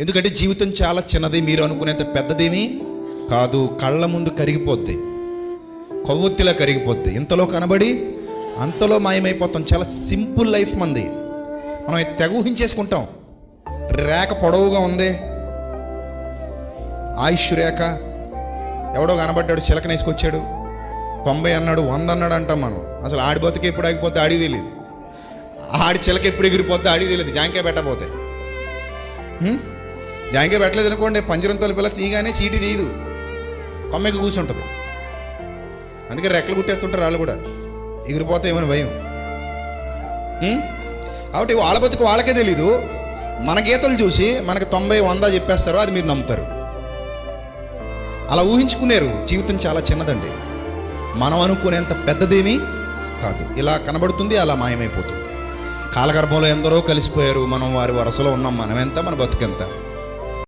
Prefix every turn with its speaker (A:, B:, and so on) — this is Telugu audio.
A: ఎందుకంటే జీవితం చాలా చిన్నది, మీరు అనుకునేంత పెద్దదేమీ కాదు. కళ్ళ ముందు కరిగిపోద్ది, కొవ్వొత్తిలా కరిగిపోద్ది, ఇంతలో కనబడి అంతలో మాయమైపోతాం. చాలా సింపుల్ లైఫ్ మంది. మనం తెగ ఊహించేసుకుంటాం. రేఖ పొడవుగా ఉంది, ఆయుష్ రేఖ. ఎవడో కనబడ్డాడు, చిలకనేసుకొచ్చాడు, 90 అన్నాడు, 100 అన్నాడు అంటాం మనం. అసలు ఆడి బతుకు ఎప్పుడు ఆగిపోతే ఆడికి తెలియదు, ఆడి చిలక ఎప్పుడు ఎగిరిపోతే ఆడికి తెలియదు. జాంకాయ పెట్టకపోతే, జాంకాయ పెట్టలేదు అనుకోండి, పంజరం తలుపులా తీయగానే చీటి తీయదు, కొమ్మెకి కూర్చుంటుంది. అందుకే రెక్కలు కుట్టేస్తుంటారు వాళ్ళు కూడా, ఎగిరిపోతే ఏమని భయం. కాబట్టి వాళ్ళ బతుకు వాళ్ళకే తెలీదు. మన గీతలు చూసి మనకు 90, 100 చెప్పేస్తారు, అది మీరు నమ్ముతారు. అలా ఊహించుకునేరు. జీవితం చాలా చిన్నదండి, మనం అనుకునేంత పెద్దదేమీ కాదు. ఇలా కనబడుతుంది, అలా మాయమైపోతుంది. కాలగర్భంలో ఎందరో కలిసిపోయారు, మనం వారి వరసలో ఉన్నాం. మనమెంత, మన బతుకెంత.